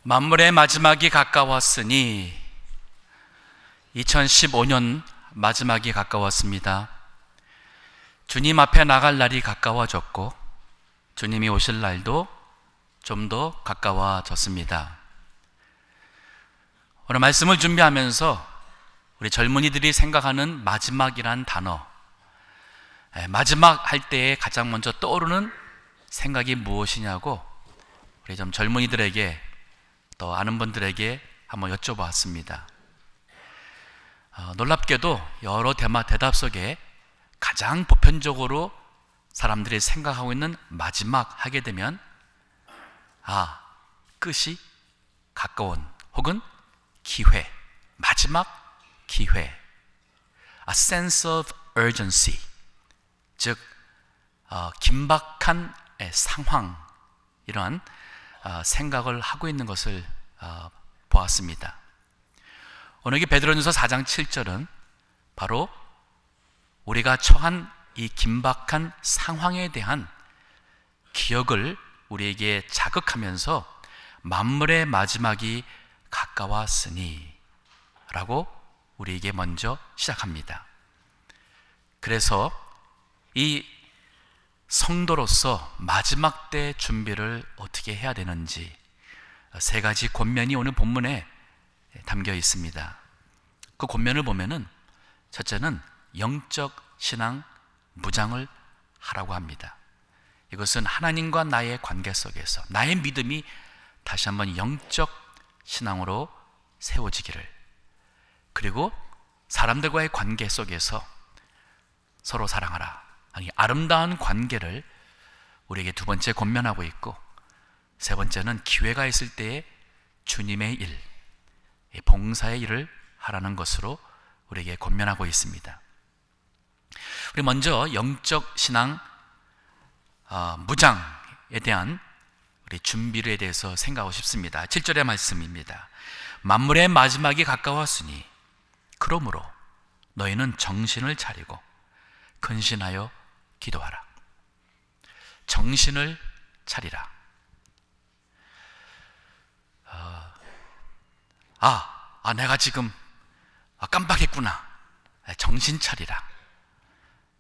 만물의 마지막이 가까웠으니 2015년 마지막이 가까웠습니다. 주님 앞에 나갈 날이 가까워졌고 주님이 오실 날도 좀 더 가까워졌습니다. 오늘 말씀을 준비하면서 우리 젊은이들이 생각하는 마지막이란 단어, 마지막 할 때에 가장 먼저 떠오르는 생각이 무엇이냐고 우리 좀 젊은이들에게 또 아는 분들에게 한번 여쭤봤습니다. 놀랍게도 여러 대답 속에 가장 보편적으로 사람들이 생각하고 있는 마지막 하게 되면 끝이 가까운 혹은 기회, 마지막 기회, a sense of urgency, 즉 긴박한 상황, 이러한 생각을 하고 있는 것을 보았습니다. 오늘 베드로전서 4장 7절은 바로 우리가 처한 이 긴박한 상황에 대한 기억을 우리에게 자극하면서 만물의 마지막이 가까웠으니 라고 우리에게 먼저 시작합니다. 그래서 이 성도로서 마지막 때 준비를 어떻게 해야 되는지 세 가지 권면이 오늘 본문에 담겨 있습니다. 그 권면을 보면은 첫째는 영적 신앙 무장을 하라고 합니다. 이것은 하나님과 나의 관계 속에서 나의 믿음이 다시 한번 영적 신앙으로 세워지기를, 그리고 사람들과의 관계 속에서 서로 사랑하라, 아니 아름다운 관계를 우리에게 두 번째 권면하고 있고, 세 번째는 기회가 있을 때에 주님의 일, 봉사의 일을 하라는 것으로 우리에게 권면하고 있습니다. 우리 먼저 영적 신앙 무장에 대한 우리 준비에 대해서 생각하고 싶습니다. 7절의 말씀입니다. 만물의 마지막이 가까웠으니 그러므로 너희는 정신을 차리고 근신하여 기도하라. 정신을 차리라. 내가 지금 깜빡했구나. 정신 차리라.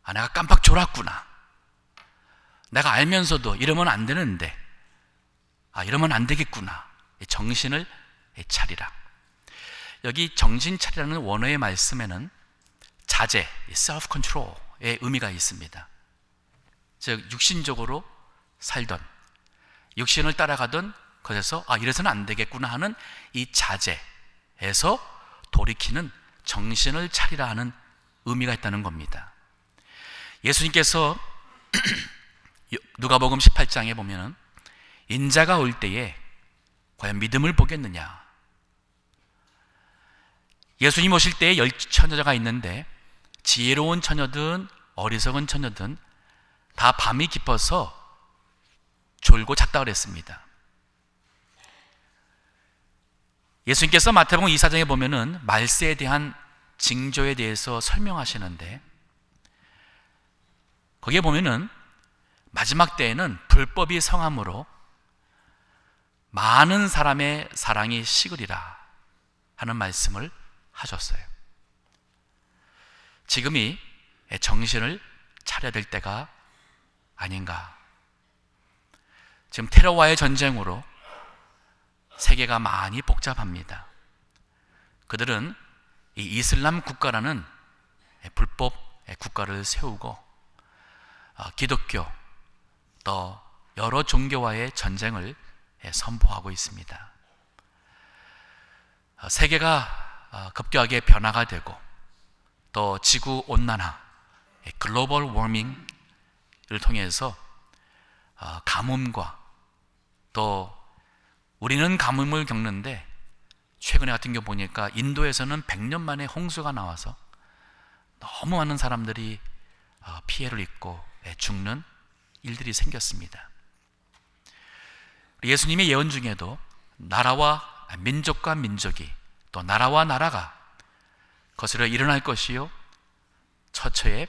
내가 깜빡 졸았구나. 내가 알면서도 이러면 안 되는데 이러면 안 되겠구나. 정신을 차리라. 여기 정신 차리라는 원어의 말씀에는 자제, self control의 의미가 있습니다. 즉 육신적으로 살던, 육신을 따라가던 것에서 이래서는 안 되겠구나 하는 이 자제에서 돌이키는 정신을 차리라 하는 의미가 있다는 겁니다. 예수님께서 누가복음 18장에 보면은 인자가 올 때에 과연 믿음을 보겠느냐, 예수님 오실 때에 10처녀가 있는데 지혜로운 처녀든 어리석은 처녀든 다 밤이 깊어서 졸고 잤다 그랬습니다. 예수님께서 마태복음 24장에 보면은 말세에 대한 징조에 대해서 설명하시는데 거기에 보면은 마지막 때에는 불법이 성함으로 많은 사람의 사랑이 식으리라 하는 말씀을 하셨어요. 지금이 정신을 차려야 될 때가 아닌가. 지금 테러와의 전쟁으로 세계가 많이 복잡합니다. 그들은 이 이슬람 국가라는 불법 국가를 세우고 기독교 또 여러 종교와의 전쟁을 선포하고 있습니다. 세계가 급격하게 변화가 되고 또 지구 온난화, 글로벌 워밍을 통해서 가뭄과 또 우리는 가뭄을 겪는데 최근에 같은 경우 보니까 인도에서는 100년 만에 홍수가 나와서 너무 많은 사람들이 피해를 입고 죽는 일들이 생겼습니다. 예수님의 예언 중에도 나라와 민족과 민족이 또 나라와 나라가 거슬러 일어날 것이요 처처에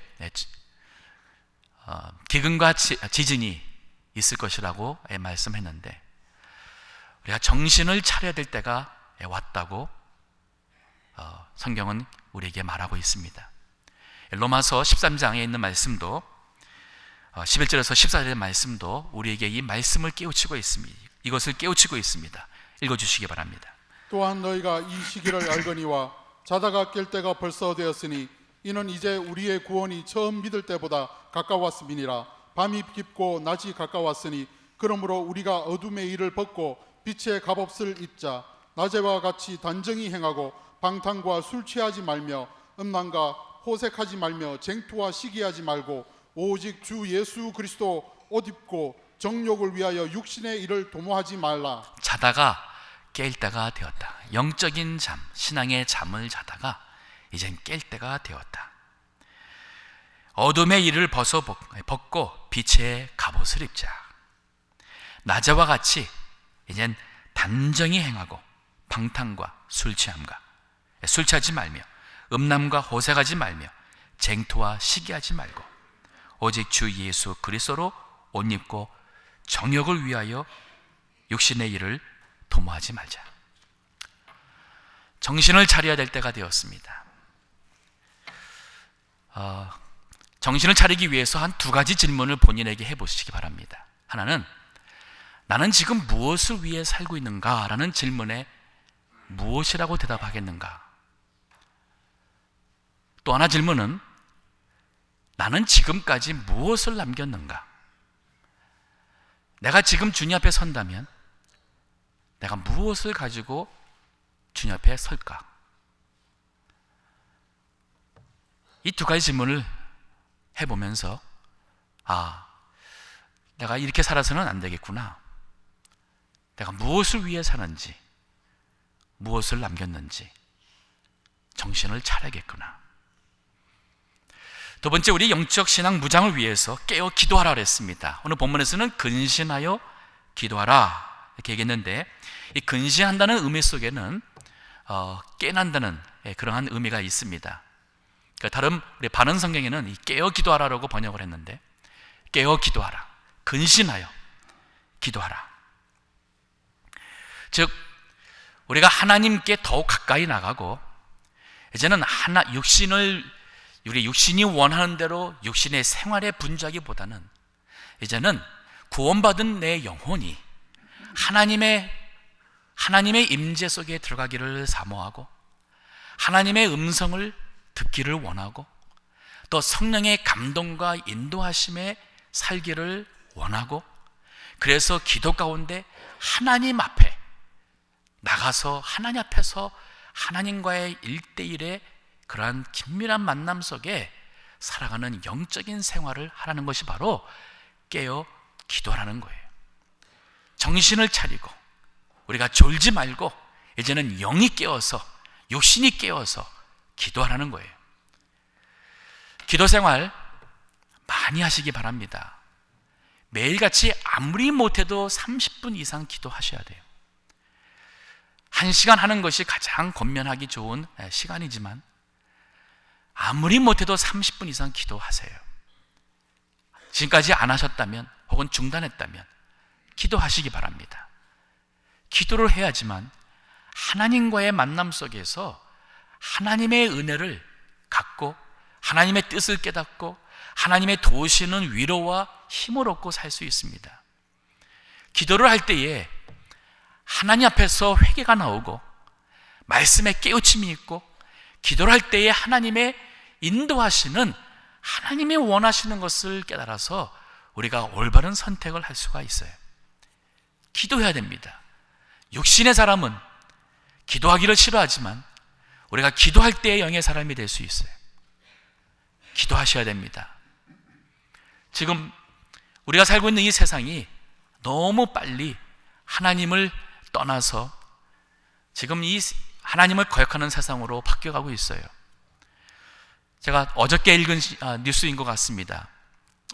기근과 지진이 있을 것이라고 말씀했는데 우리가 정신을 차려야 될 때가 왔다고 성경은 우리에게 말하고 있습니다. 로마서 13장에 있는 말씀도 11절에서 14절의 말씀도 우리에게 이 말씀을 깨우치고 있습니다. 이것을 깨우치고 있습니다. 읽어주시기 바랍니다. 또한 너희가 이 시기를 알거니와 자다가 깰 때가 벌써 되었으니 이는 이제 우리의 구원이 처음 믿을 때보다 가까웠음이니라. 밤이 깊고 낮이 가까웠으니 그러므로 우리가 어둠의 일을 벗고 빛의 갑옷을 입자. 낮에와 같이 단정히 행하고 방탕과 술 취하지 말며 음란과 호색하지 말며 쟁투와 시기하지 말고 오직 주 예수 그리스도 옷 입고 정욕을 위하여 육신의 일을 도모하지 말라. 자다가 깰 때가 되었다. 영적인 잠, 신앙의 잠을 자다가 이젠 깰 때가 되었다. 어둠의 일을 벗고 빛의 갑옷을 입자. 낮에와 같이 이젠 단정히 행하고 방탕과 술 취하지 말며 음란과 호색하지 말며 쟁투와 시기하지 말고 오직 주 예수 그리스도로 옷 입고 정욕을 위하여 육신의 일을 도모하지 말자. 정신을 차려야 될 때가 되었습니다. 정신을 차리기 위해서 한 두 가지 질문을 본인에게 해보시기 바랍니다. 하나는 나는 지금 무엇을 위해 살고 있는가? 라는 질문에 무엇이라고 대답하겠는가? 또 하나 질문은 나는 지금까지 무엇을 남겼는가? 내가 지금 주님 앞에 선다면 내가 무엇을 가지고 주님 앞에 설까? 이 두 가지 질문을 해보면서 내가 이렇게 살아서는 안 되겠구나. 내가 무엇을 위해 사는지, 무엇을 남겼는지 정신을 차려야겠구나. 두 번째, 우리 영적 신앙 무장을 위해서 깨어 기도하라 그랬습니다. 오늘 본문에서는 근신하여 기도하라 이렇게 얘기했는데, 이 근신한다는 의미 속에는 깨난다는 그러한 의미가 있습니다. 그러니까 다른 우리 바른 성경에는 이 깨어 기도하라라고 번역을 했는데, 깨어 기도하라, 근신하여 기도하라. 즉 우리가 하나님께 더욱 가까이 나가고 이제는 우리 육신이 원하는 대로 육신의 생활에 분주하기보다는 이제는 구원받은 내 영혼이 하나님의 임재 속에 들어가기를 사모하고 하나님의 음성을 듣기를 원하고 또 성령의 감동과 인도하심에 살기를 원하고, 그래서 기도 가운데 하나님 앞에 나가서 하나님 앞에서 하나님과의 1대1의 그러한 긴밀한 만남 속에 살아가는 영적인 생활을 하라는 것이 바로 깨어 기도하라는 거예요. 정신을 차리고 우리가 졸지 말고 이제는 영이 깨어서, 육신이 깨어서 기도하라는 거예요. 기도 생활 많이 하시기 바랍니다. 매일같이 아무리 못해도 30분 이상 기도하셔야 돼요. 1시간 하는 것이 가장 권면하기 좋은 시간이지만 아무리 못해도 30분 이상 기도하세요. 지금까지 안 하셨다면 혹은 중단했다면 기도하시기 바랍니다. 기도를 해야지만 하나님과의 만남 속에서 하나님의 은혜를 갖고 하나님의 뜻을 깨닫고 하나님의 도우시는 위로와 힘을 얻고 살 수 있습니다. 기도를 할 때에 하나님 앞에서 회개가 나오고 말씀에 깨우침이 있고, 기도를 할 때에 하나님의 인도하시는, 하나님이 원하시는 것을 깨달아서 우리가 올바른 선택을 할 수가 있어요. 기도해야 됩니다. 육신의 사람은 기도하기를 싫어하지만 우리가 기도할 때의 영의 사람이 될 수 있어요. 기도하셔야 됩니다. 지금 우리가 살고 있는 이 세상이 너무 빨리 하나님을 떠나서 지금 이 하나님을 거역하는 세상으로 바뀌어가고 있어요. 제가 어저께 읽은 뉴스인 것 같습니다.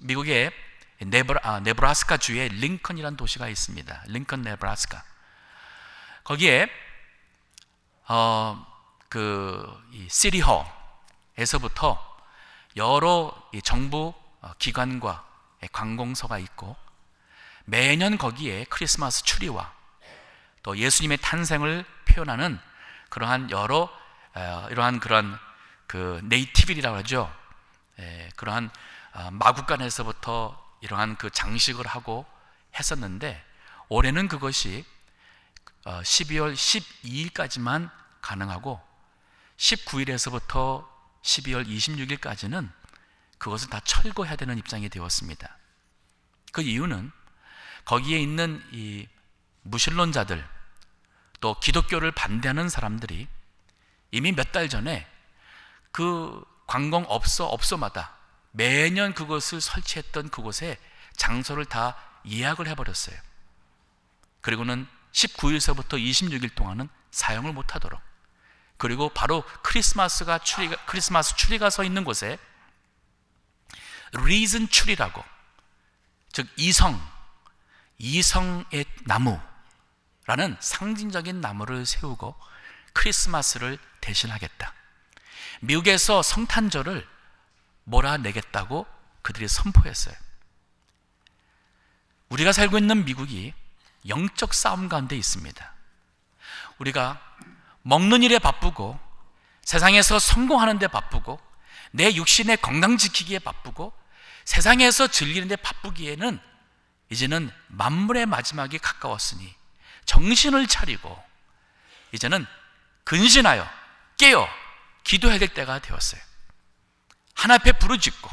미국의 네브라스카 주에 링컨이라는 도시가 있습니다. 링컨, 네브라스카. 거기에 이 시티홀에서부터 여러 정부 기관과 관공서가 있고 매년 거기에 크리스마스 추리와 또 예수님의 탄생을 표현하는 그러한 여러 이러한 그런 그 네이티빌이라고 하죠. 그러한 마국간에서부터 이러한 그 장식을 하고 했었는데, 올해는 그것이 12월 12일까지만 가능하고 19일에서부터 12월 26일까지는 그것을 다 철거해야 되는 입장이 되었습니다. 그 이유는 거기에 있는 이 무신론자들, 또 기독교를 반대하는 사람들이 이미 몇 달 전에 그 관광업소마다 매년 그것을 설치했던 그곳에 장소를 다 예약을 해버렸어요. 그리고는 19일서부터 26일 동안은 사용을 못하도록, 그리고 바로 크리스마스 추리가 서 있는 곳에 리즌 추리라고, 즉 이성의 나무라는 상징적인 나무를 세우고 크리스마스를 대신하겠다, 미국에서 성탄절을 몰아내겠다고 그들이 선포했어요. 우리가 살고 있는 미국이 영적 싸움 가운데 있습니다. 우리가 먹는 일에 바쁘고, 세상에서 성공하는 데 바쁘고, 내 육신의 건강 지키기에 바쁘고, 세상에서 즐기는 데 바쁘기에는 이제는 만물의 마지막이 가까웠으니 정신을 차리고 이제는 근신하여 깨어 기도해야 될 때가 되었어요. 하나님께 부르짖고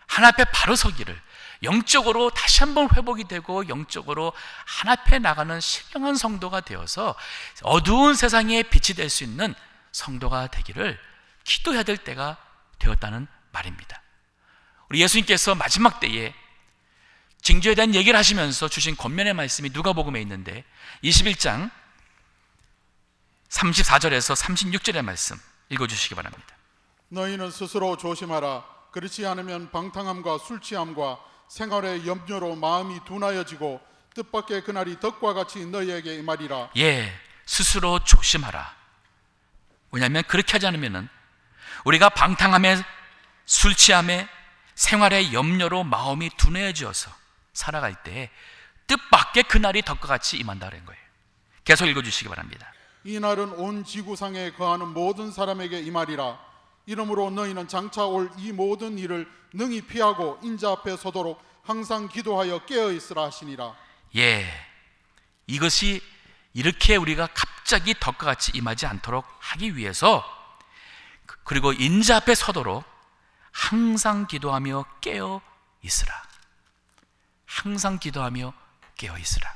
하나님께 바로 서기를, 영적으로 다시 한번 회복이 되고 영적으로 하나님께 나가는 신령한 성도가 되어서 어두운 세상에 빛이 될 수 있는 성도가 되기를 기도해야 될 때가 되었다는 말입니다. 우리 예수님께서 마지막 때에 징조에 대한 얘기를 하시면서 주신 권면의 말씀이 누가복음에 있는데 21장 34절에서 36절의 말씀 읽어주시기 바랍니다. 너희는 스스로 조심하라. 그렇지 않으면 방탕함과 술취함과 생활의 염려로 마음이 둔하여지고 뜻밖의 그날이 덕과 같이 너희에게 임하리라. 스스로 조심하라. 왜냐하면 그렇게 하지 않으면 우리가 방탕함에, 술취함에, 생활의 염려로 마음이 둔해져서 살아갈 때 뜻밖의 그날이 덕과 같이 임한다는 거예요. 계속 읽어주시기 바랍니다. 이 날은 온 지구상에 거하는 모든 사람에게 임하리라. 이러므로 너희는 장차 올 이 모든 일을 능히 피하고 인자 앞에 서도록 항상 기도하여 깨어 있으라 하시니라. 이것이 이렇게 우리가 갑자기 덕과 같이 임하지 않도록 하기 위해서, 그리고 인자 앞에 서도록 항상 기도하며 깨어 있으라. 항상 기도하며 깨어 있으라.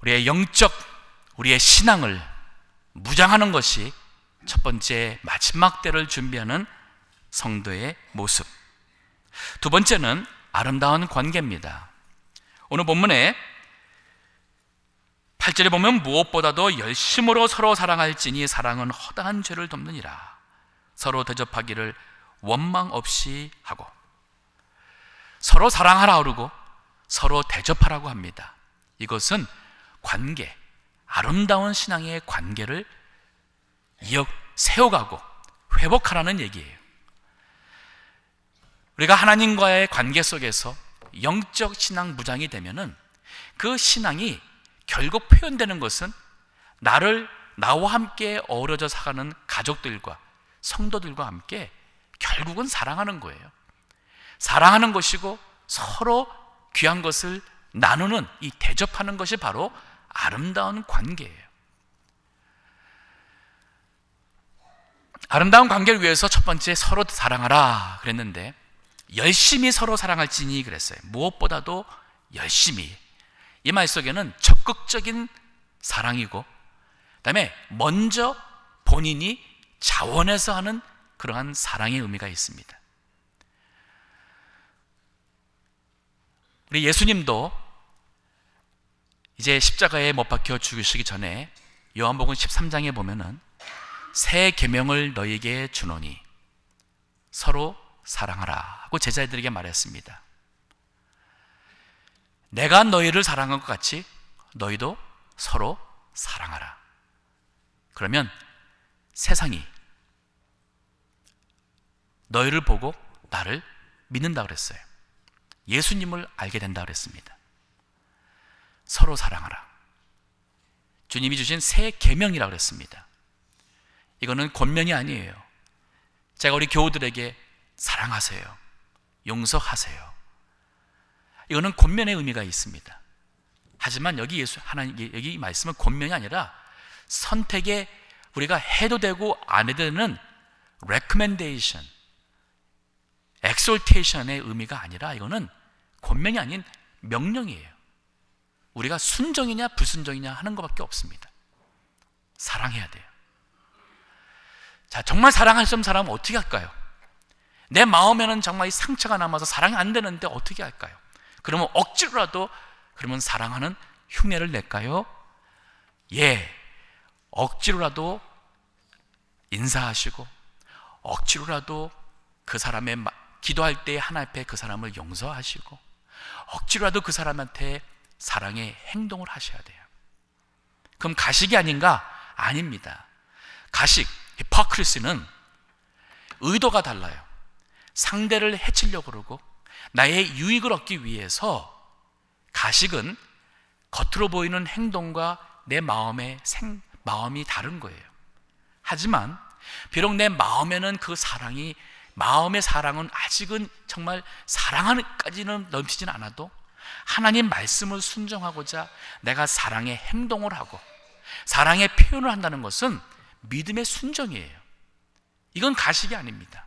우리의 우리의 신앙을 무장하는 것이 첫 번째 마지막 때를 준비하는 성도의 모습. 두 번째는 아름다운 관계입니다. 오늘 본문에 8절에 보면 무엇보다도 열심으로 서로 사랑할지니 사랑은 허다한 죄를 덮느니라. 서로 대접하기를 원망 없이 하고, 서로 사랑하라 그러고 서로 대접하라고 합니다. 이것은 관계, 아름다운 신앙의 관계를 세워가고 회복하라는 얘기예요. 우리가 하나님과의 관계 속에서 영적 신앙 무장이 되면은 그 신앙이 결국 표현되는 것은 나와 함께 어우러져 살아가는 가족들과 성도들과 함께 결국은 사랑하는 거예요. 사랑하는 것이고 서로 귀한 것을 나누는, 이 대접하는 것이 바로 아름다운 관계예요. 아름다운 관계를 위해서 첫 번째 서로 사랑하라 그랬는데, 열심히 서로 사랑할지니 그랬어요. 무엇보다도 열심히. 이 말 속에는 적극적인 사랑이고, 그다음에 먼저 본인이 자원해서 하는 그러한 사랑의 의미가 있습니다. 우리 예수님도 이제 십자가에 못 박혀 죽으시기 전에 요한복음 13장에 보면은 새 계명을 너희에게 주노니 서로 사랑하라 하고 제자들에게 말했습니다. 내가 너희를 사랑한 것 같이 너희도 서로 사랑하라. 그러면 세상이 너희를 보고 나를 믿는다 그랬어요. 예수님을 알게 된다 그랬습니다. 서로 사랑하라. 주님이 주신 새 계명이라고 그랬습니다. 이거는 권면이 아니에요. 제가 우리 교우들에게 사랑하세요, 용서하세요, 이거는 권면의 의미가 있습니다. 하지만 여기 여기 이 말씀은 권면이 아니라 선택에 우리가 해도 되고 안 해도 되는 recommendation, exhortation의 의미가 아니라 이거는 권면이 아닌 명령이에요. 우리가 순종이냐 불순종이냐 하는 것밖에 없습니다. 사랑해야 돼요. 자, 정말 사랑할 수 없는 사람은 어떻게 할까요? 내 마음에는 정말 이 상처가 남아서 사랑이 안 되는데 어떻게 할까요? 그러면 억지로라도 그러면 사랑하는 흉내를 낼까요? 예, 억지로라도 인사하시고 억지로라도 그 사람의 기도할 때 하나님 앞에 그 사람을 용서하시고 억지로라도 그 사람한테 사랑의 행동을 하셔야 돼요. 그럼 가식이 아닌가? 아닙니다. 가식, 히포크리시는 의도가 달라요. 상대를 해치려고 그러고 나의 유익을 얻기 위해서, 가식은 겉으로 보이는 행동과 내 마음이 다른 거예요. 하지만 비록 내 마음에는 그 사랑이, 마음의 사랑은 아직은 정말 사랑하는까지는 넘치진 않아도 하나님 말씀을 순종하고자 내가 사랑의 행동을 하고 사랑의 표현을 한다는 것은 믿음의 순종이에요. 이건 가식이 아닙니다.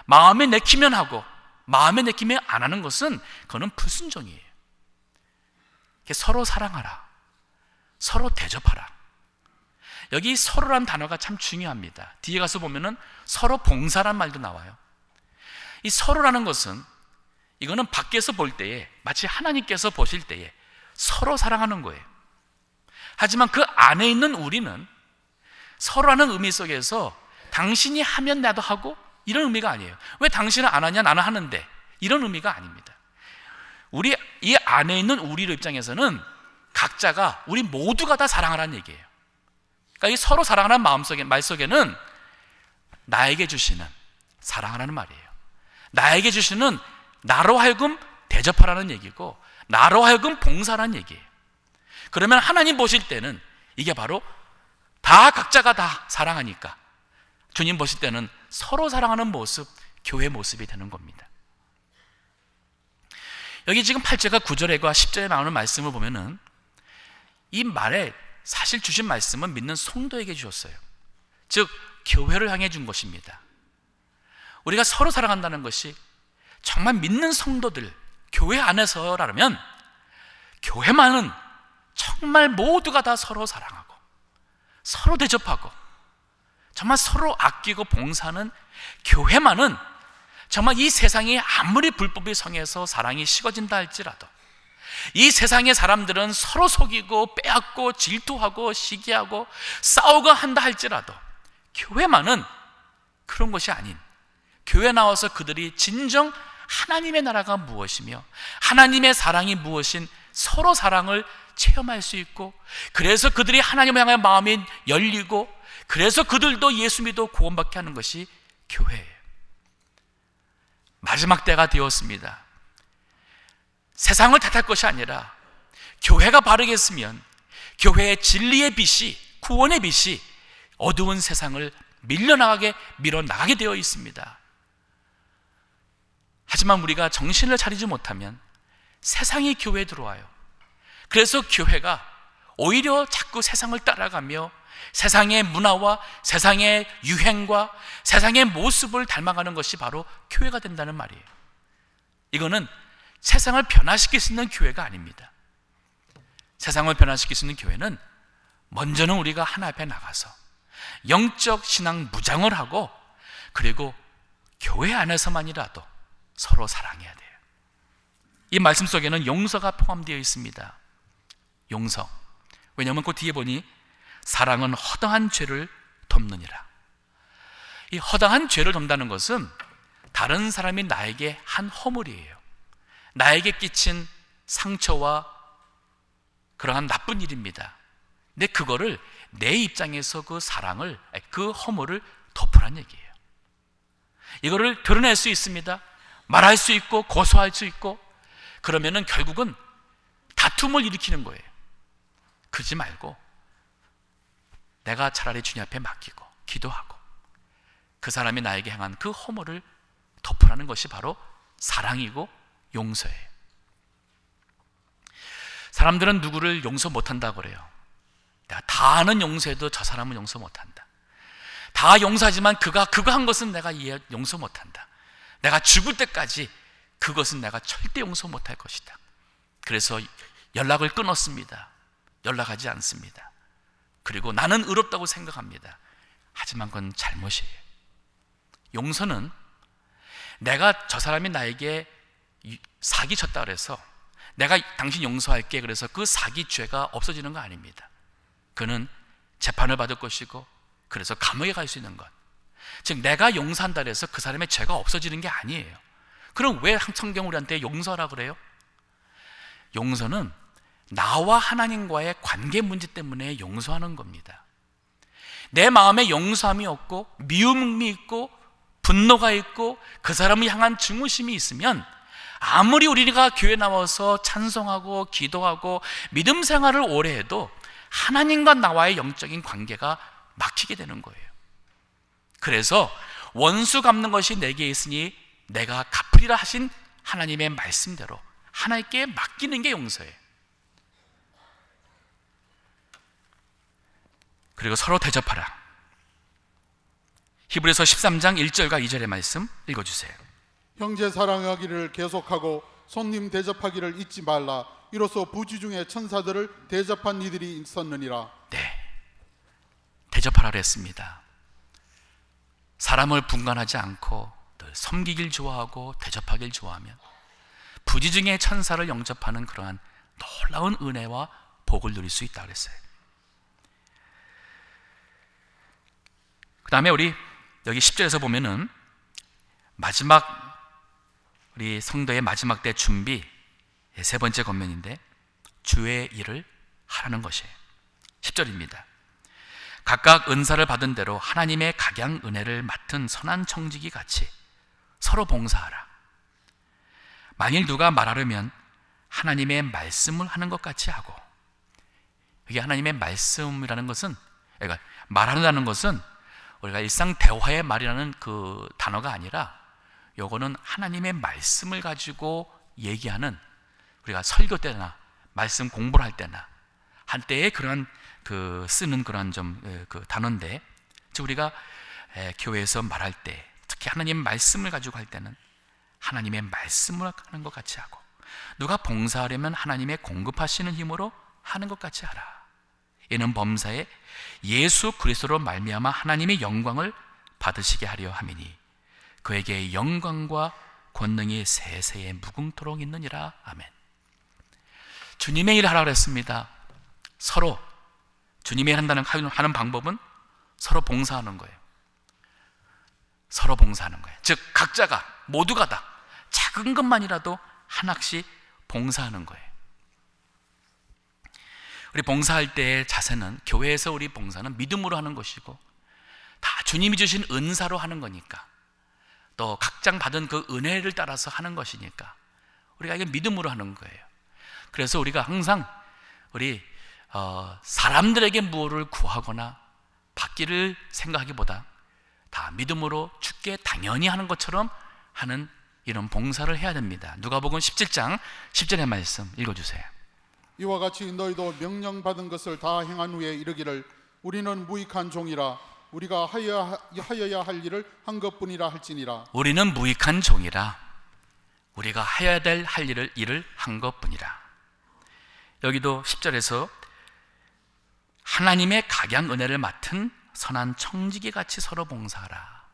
마음에 내키면 하고 마음에 내키면 안 하는 것은 그거는 불순종이에요. 서로 사랑하라, 서로 대접하라. 여기 서로란 단어가 참 중요합니다. 뒤에 가서 보면은 서로 봉사란 말도 나와요. 이 서로라는 것은, 이거는 밖에서 볼 때에 마치 하나님께서 보실 때에 서로 사랑하는 거예요. 하지만 그 안에 있는 우리는 서로라는 의미 속에서 당신이 하면 나도 하고 이런 의미가 아니에요. 왜 당신은 안 하냐 나는 하는데, 이런 의미가 아닙니다. 우리 이 안에 있는 우리의 입장에서는 각자가, 우리 모두가 다 사랑하라는 얘기예요. 그러니까 이 서로 사랑하는 말 속에는 나에게 주시는 사랑하라는 말이에요. 나에게 주시는 나로 하여금 대접하라는 얘기고 나로 하여금 봉사라는 얘기예요. 그러면 하나님 보실 때는 이게 바로 다 각자가 다 사랑하니까 주님 보실 때는 서로 사랑하는 모습, 교회 모습이 되는 겁니다. 여기 지금 8절과 9절과 10절에 나오는 말씀을 보면은 이 말에 사실 주신 말씀은 믿는 성도에게 주셨어요. 즉 교회를 향해 준 것입니다. 우리가 서로 사랑한다는 것이 정말 믿는 성도들, 교회 안에서라면 교회만은 정말 모두가 다 서로 사랑하고 서로 대접하고 정말 서로 아끼고 봉사하는 교회만은 정말 이 세상이 아무리 불법이 성해서 사랑이 식어진다 할지라도, 이 세상의 사람들은 서로 속이고 빼앗고 질투하고 시기하고 싸우고 한다 할지라도 교회만은 그런 것이 아닌, 교회 나와서 그들이 진정 하나님의 나라가 무엇이며 하나님의 사랑이 무엇인 서로 사랑을 체험할 수 있고, 그래서 그들이 하나님을 향한 마음이 열리고, 그래서 그들도 예수 믿어 구원받게 하는 것이 교회예요. 마지막 때가 되었습니다. 세상을 탓할 것이 아니라 교회가 바르게 했으면 교회의 진리의 빛이, 구원의 빛이 어두운 세상을 밀어나가게 되어 있습니다. 하지만 우리가 정신을 차리지 못하면 세상이 교회에 들어와요. 그래서 교회가 오히려 자꾸 세상을 따라가며 세상의 문화와 세상의 유행과 세상의 모습을 닮아가는 것이 바로 교회가 된다는 말이에요. 이거는 세상을 변화시킬 수 있는 교회가 아닙니다. 세상을 변화시킬 수 있는 교회는 먼저는 우리가 하나님 앞에 나가서 영적 신앙 무장을 하고, 그리고 교회 안에서만이라도 서로 사랑해야 돼요. 이 말씀 속에는 용서가 포함되어 있습니다. 용서. 왜냐하면 그 뒤에 보니 사랑은 허다한 죄를 덮느니라. 이 허다한 죄를 덮는다는 것은 다른 사람이 나에게 한 허물이에요. 나에게 끼친 상처와 그러한 나쁜 일입니다. 근데 그거를 내 입장에서 그 사랑을, 그 허물을 덮으란 얘기예요. 이거를 드러낼 수 있습니다. 말할 수 있고 고소할 수 있고, 그러면은 결국은 다툼을 일으키는 거예요. 그러지 말고 내가 차라리 주님 앞에 맡기고 기도하고 그 사람이 나에게 향한 그 허물을 덮으라는 것이 바로 사랑이고 용서예요. 사람들은 누구를 용서 못한다고 그래요. 내가 다 아는 용서해도 저 사람은 용서 못한다. 다 용서하지만 그가 그거 한 것은 내가 용서 못한다. 내가 죽을 때까지 그것은 내가 절대 용서 못할 것이다. 그래서 연락을 끊었습니다. 연락하지 않습니다. 그리고 나는 의롭다고 생각합니다. 하지만 그건 잘못이에요. 용서는 내가 저 사람이 나에게 사기 쳤다 그래서 내가 당신 용서할게 그래서 그 사기 죄가 없어지는 거 아닙니다. 그는 재판을 받을 것이고 그래서 감옥에 갈 수 있는 것. 즉 내가 용서한다 해서 그 사람의 죄가 없어지는 게 아니에요. 그럼 왜 성경 우리한테 용서하라 그래요? 용서는 나와 하나님과의 관계 문제 때문에 용서하는 겁니다. 내 마음에 용서함이 없고 미움이 있고 분노가 있고 그 사람을 향한 증오심이 있으면 아무리 우리가 교회 나와서 찬송하고 기도하고 믿음 생활을 오래 해도 하나님과 나와의 영적인 관계가 막히게 되는 거예요. 그래서 원수 갚는 것이 내게 있으니 내가 갚으리라 하신 하나님의 말씀대로 하나님께 맡기는 게 용서예요. 그리고 서로 대접하라. 히브리서 13장 1절과 2절의 말씀 읽어주세요. 형제 사랑하기를 계속하고 손님 대접하기를 잊지 말라. 이로써 부지 중에 천사들을 대접한 이들이 있었느니라. 네, 대접하라 그랬습니다. 사람을 분간하지 않고 늘 섬기길 좋아하고 대접하길 좋아하면 부지 중에 천사를 영접하는 그러한 놀라운 은혜와 복을 누릴 수 있다 그랬어요. 그 다음에 우리 여기 10절에서 보면은 마지막 우리 성도의 마지막 때 준비 세 번째 권면인데 주의 일을 하라는 것이에요. 10절입니다. 각각 은사를 받은 대로 하나님의 각양 은혜를 맡은 선한 청지기 같이 서로 봉사하라. 만일 누가 말하려면 하나님의 말씀을 하는 것 같이 하고, 이게 하나님의 말씀이라는 것은, 그러니까 말한다는 것은 우리가 일상 대화의 말이라는 그 단어가 아니라 요거는 하나님의 말씀을 가지고 얘기하는, 우리가 설교 때나 말씀 공부를 할 때나 한때에 그런 그 쓰는 그런 좀 그 단어인데, 즉 우리가 교회에서 말할 때 특히 하나님 말씀을 가지고 할 때는 하나님의 말씀을 하는 것 같이 하고, 누가 봉사하려면 하나님의 공급하시는 힘으로 하는 것 같이 하라. 이는 범사에 예수 그리스도로 말미암아 하나님의 영광을 받으시게 하려 함이니 그에게 영광과 권능이 세세에 무궁토록 있느니라. 아멘. 주님의 일을 하라고 했습니다. 서로 주님의 일 하는 방법은 서로 봉사하는 거예요. 서로 봉사하는 거예요. 즉 각자가 모두가 다 작은 것만이라도 하나씩 봉사하는 거예요. 우리 봉사할 때의 자세는, 교회에서 우리 봉사는 믿음으로 하는 것이고 다 주님이 주신 은사로 하는 거니까, 또 각장 받은 그 은혜를 따라서 하는 것이니까 우리가 이게 믿음으로 하는 거예요. 그래서 우리가 항상 우리 사람들에게 무엇을 구하거나 받기를 생각하기보다 다 믿음으로 주께 당연히 하는 것처럼 하는 이런 봉사를 해야 됩니다. 누가복음 17장 10절의 말씀 읽어주세요. 이와 같이 너희도 명령받은 것을 다 행한 후에 이르기를 우리는 무익한 종이라 우리가 하여야 할 일을 한 것뿐이라 할지니라. 우리는 무익한 종이라 우리가 해야 될 할 일을 한 것뿐이라. 여기도 10절에서 하나님의 각양 은혜를 맡은 선한 청지기 같이 서로 봉사하라.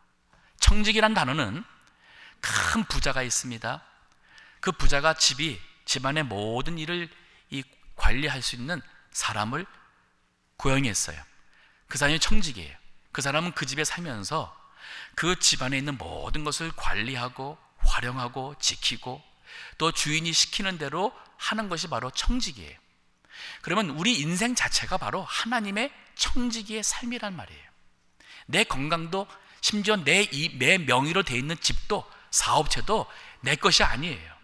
청지기란 단어는 큰 부자가 있습니다. 그 부자가 집안의 모든 일을 관리할 수 있는 사람을 고용했어요. 그 사람이 청지기예요. 그 사람은 그 집에 살면서 그 집안에 있는 모든 것을 관리하고 활용하고 지키고 또 주인이 시키는 대로 하는 것이 바로 청지기예요. 그러면 우리 인생 자체가 바로 하나님의 청지기의 삶이란 말이에요. 내 건강도, 심지어 내 명의로 돼 있는 집도 사업체도 내 것이 아니에요.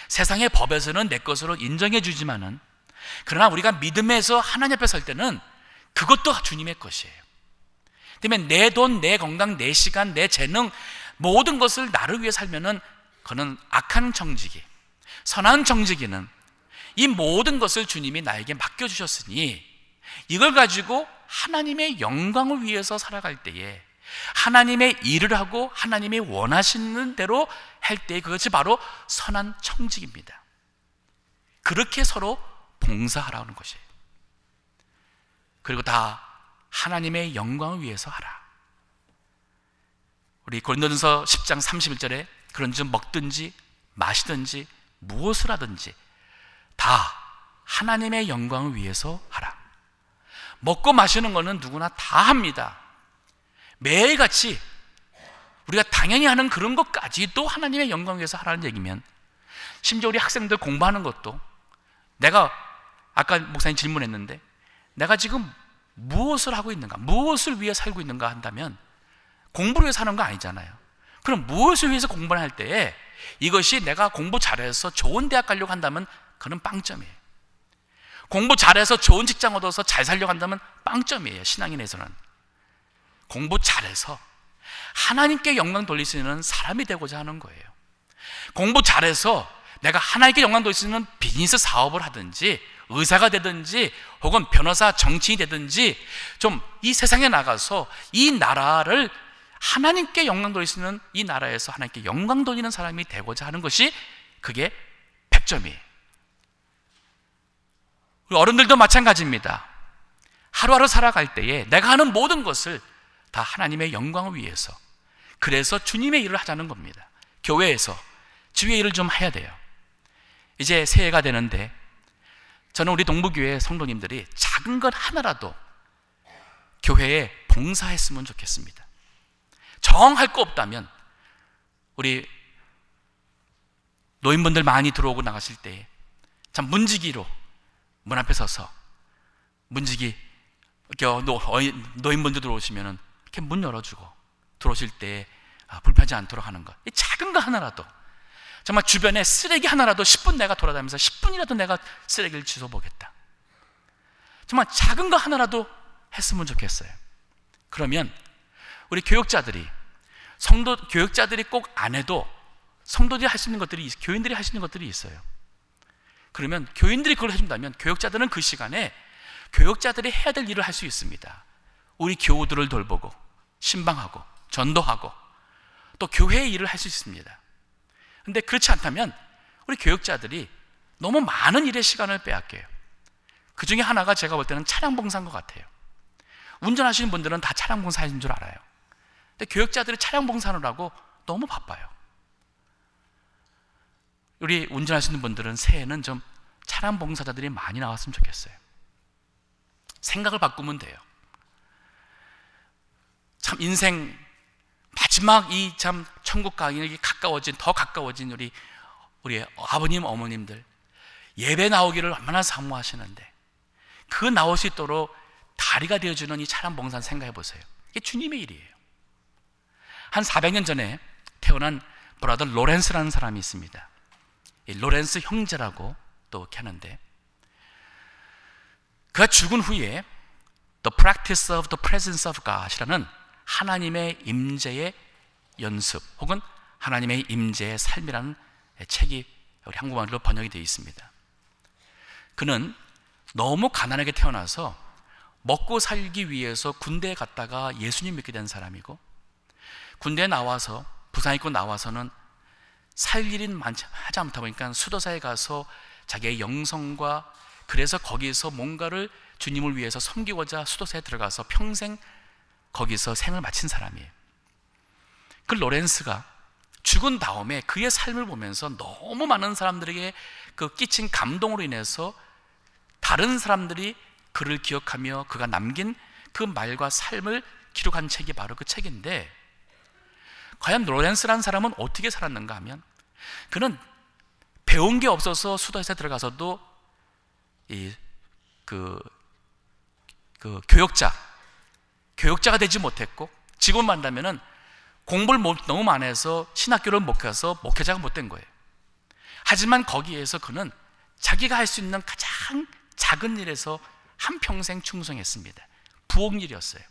세상의 법에서는 내 것으로 인정해 주지만은, 그러나 우리가 믿음에서 하나님 앞에 설 때는 그것도 주님의 것이에요. 때문에 내 돈, 내 건강, 내 시간, 내 재능, 모든 것을 나를 위해 살면은 그는 악한 정직이, 선한 정직이는 이 모든 것을 주님이 나에게 맡겨주셨으니 이걸 가지고 하나님의 영광을 위해서 살아갈 때에, 하나님의 일을 하고 하나님이 원하시는 대로 할 때, 그것이 바로 선한 청직입니다. 그렇게 서로 봉사하라는 것이에요. 그리고 다 하나님의 영광을 위해서 하라. 우리 고린도전서 10장 31절에 그런즉 먹든지 마시든지 무엇을 하든지 다 하나님의 영광을 위해서 하라. 먹고 마시는 것은 누구나 다 합니다. 매일같이 우리가 당연히 하는 그런 것까지도 하나님의 영광을 위해서 하라는 얘기면, 심지어 우리 학생들 공부하는 것도, 내가 아까 목사님 질문했는데 내가 지금 무엇을 하고 있는가, 무엇을 위해 살고 있는가 한다면 공부를 위해서 하는 거 아니잖아요. 그럼 무엇을 위해서 공부를 할 때에 이것이 내가 공부 잘해서 좋은 대학 가려고 한다면 그건 빵점이에요. 공부 잘해서 좋은 직장 얻어서 잘 살려고 한다면 빵점이에요. 신앙인에서는 공부 잘해서 하나님께 영광 돌릴 수 있는 사람이 되고자 하는 거예요. 공부 잘해서 내가 하나님께 영광 돌릴 수 있는 비즈니스 사업을 하든지 의사가 되든지 혹은 변호사, 정치인이 되든지 좀 이 세상에 나가서 이 나라를 하나님께 영광 돌릴 수 있는, 이 나라에서 하나님께 영광 돌리는 사람이 되고자 하는 것이, 그게 100점이에요. 우리 어른들도 마찬가지입니다. 하루하루 살아갈 때에 내가 하는 모든 것을 다 하나님의 영광을 위해서, 그래서 주님의 일을 하자는 겁니다. 교회에서 주의 일을 좀 해야 돼요. 이제 새해가 되는데 저는 우리 동부교회 성도님들이 작은 것 하나라도 교회에 봉사했으면 좋겠습니다. 정할 거 없다면 우리 노인분들 많이 들어오고 나가실 때 참 문지기로 문 앞에 서서, 문지기 노인분들 들어오시면은 이렇게 문 열어주고 들어오실 때 불편하지 않도록 하는 것, 이 작은 거 하나라도, 정말 주변에 쓰레기 하나라도 10분 내가 돌아다니면서 10분이라도 내가 쓰레기를 치워보겠다, 정말 작은 거 하나라도 했으면 좋겠어요. 그러면 우리 교육자들이, 교육자들이 꼭 안 해도 성도들이 할 수 있는 것들이, 교인들이 할 수 있는 것들이 있어요. 그러면 교인들이 그걸 해준다면 교육자들은 그 시간에 교육자들이 해야 될 일을 할 수 있습니다. 우리 교우들을 돌보고 신방하고 전도하고 또 교회의 일을 할 수 있습니다. 그런데 그렇지 않다면 우리 교육자들이 너무 많은 일의 시간을 빼앗겨요. 그 중에 하나가 제가 볼 때는 차량 봉사인 것 같아요. 운전하시는 분들은 다 차량 봉사인 줄 알아요. 근데 교육자들이 차량 봉사하느라고 너무 바빠요. 우리 운전하시는 분들은 새해는 좀 차량 봉사자들이 많이 나왔으면 좋겠어요. 생각을 바꾸면 돼요. 참 인생 마지막 이 참 천국과 더 가까워진 우리 아버님, 어머님들 예배 나오기를 얼마나 사모하시는데, 그 나올 수 있도록 다리가 되어주는 이 차량 봉사 생각해 보세요. 이게 주님의 일이에요. 한 400년 전에 태어난 브라더 로렌스라는 사람이 있습니다. 이 로렌스 형제라고 또 이렇게 하는데, 그가 죽은 후에 The Practice of the Presence of God이라는 하나님의 임재의 연습 혹은 하나님의 임재의 삶이라는 책이 우리 한국말로 번역이 되어 있습니다. 그는 너무 가난하게 태어나서 먹고 살기 위해서 군대에 갔다가 예수님 믿게 된 사람이고, 군대에 나와서 부상 입고 나와서는 살 일이 하지 않다 보니까 수도사에 가서 자기의 영성과, 그래서 거기서 뭔가를 주님을 위해서 섬기고자 수도사에 들어가서 평생 거기서 생을 마친 사람이에요. 그 로렌스가 죽은 다음에 그의 삶을 보면서 너무 많은 사람들에게 그 끼친 감동으로 인해서 다른 사람들이 그를 기억하며 그가 남긴 그 말과 삶을 기록한 책이 바로 그 책인데, 과연 로렌스라는 사람은 어떻게 살았는가 하면, 그는 배운 게 없어서 수도사에 들어가서도 교육자가 되지 못했고, 지금 말한다면은 공부를 너무 많이 해서 신학교를 못 가서 목회자가 못 된 거예요. 하지만 거기에서 그는 자기가 할 수 있는 가장 작은 일에서 한평생 충성했습니다. 부엌일이었어요.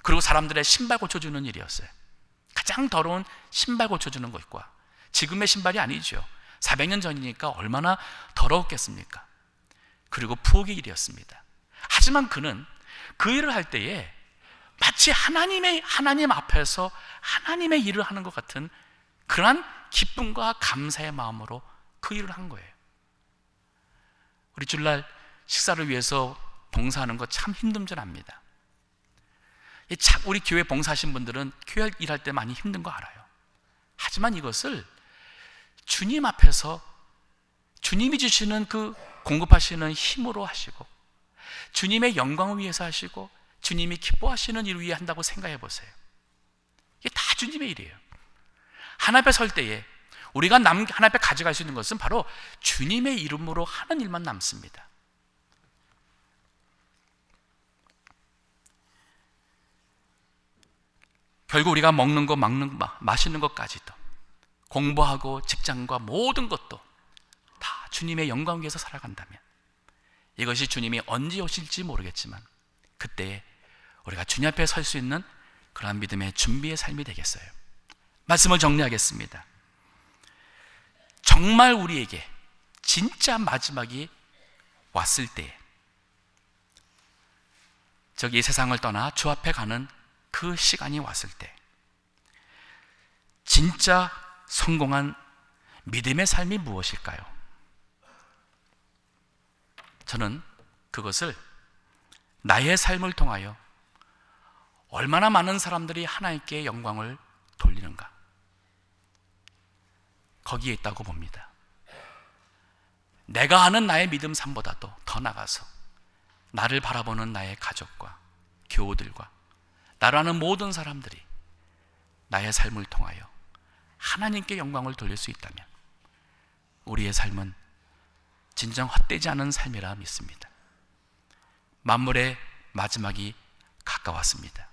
그리고 사람들의 신발 고쳐주는 일이었어요. 가장 더러운 신발 고쳐주는 것과, 지금의 신발이 아니죠. 400년 전이니까 얼마나 더러웠겠습니까? 그리고 부엌의 일이었습니다. 하지만 그는 그 일을 할 때에 마치 하나님 앞에서 하나님의 일을 하는 것 같은 그러한 기쁨과 감사의 마음으로 그 일을 한 거예요. 우리 주일날 식사를 위해서 봉사하는 거 참 힘든 줄 압니다. 우리 교회 봉사하신 분들은 교회 일할 때 많이 힘든 거 알아요. 하지만 이것을 주님 앞에서 주님이 주시는 그 공급하시는 힘으로 하시고, 주님의 영광을 위해서 하시고, 주님이 기뻐하시는 일 위해 한다고 생각해 보세요. 이게 다 주님의 일이에요. 하나님 앞에 설 때에 우리가 하나님 앞에 가져갈 수 있는 것은 바로 주님의 이름으로 하는 일만 남습니다. 결국 우리가 먹는 거, 마시는 것까지도, 공부하고 직장과 모든 것도 다 주님의 영광 위해서 살아간다면, 이것이 주님이 언제 오실지 모르겠지만 그때에 우리가 주님 앞에 설 수 있는 그러한 믿음의 준비의 삶이 되겠어요. 말씀을 정리하겠습니다. 정말 우리에게 진짜 마지막이 왔을 때, 저기 이 세상을 떠나 주 앞에 가는 그 시간이 왔을 때, 진짜 성공한 믿음의 삶이 무엇일까요? 저는 그것을 나의 삶을 통하여 얼마나 많은 사람들이 하나님께 영광을 돌리는가, 거기에 있다고 봅니다. 내가 하는 나의 믿음 삶보다도 더 나가서 나를 바라보는 나의 가족과 교우들과 나를 아는 모든 사람들이 나의 삶을 통하여 하나님께 영광을 돌릴 수 있다면 우리의 삶은 진정 헛되지 않은 삶이라 믿습니다. 만물의 마지막이 가까웠습니다.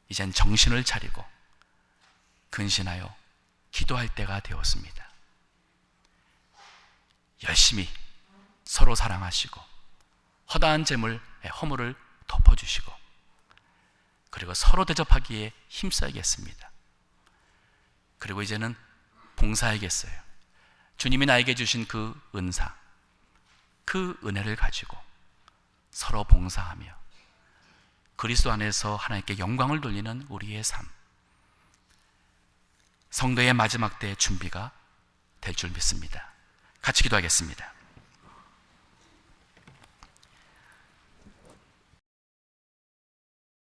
이젠 정신을 차리고 근신하여 기도할 때가 되었습니다. 열심히 서로 사랑하시고 허다한 허물을 덮어주시고, 그리고 서로 대접하기에 힘써야겠습니다. 그리고 이제는 봉사해야겠어요. 주님이 나에게 주신 그 은사, 그 은혜를 가지고 서로 봉사하며 그리스도 안에서 하나님께 영광을 돌리는 우리의 삶, 성도의 마지막 때의 준비가 될 줄 믿습니다. 같이 기도하겠습니다.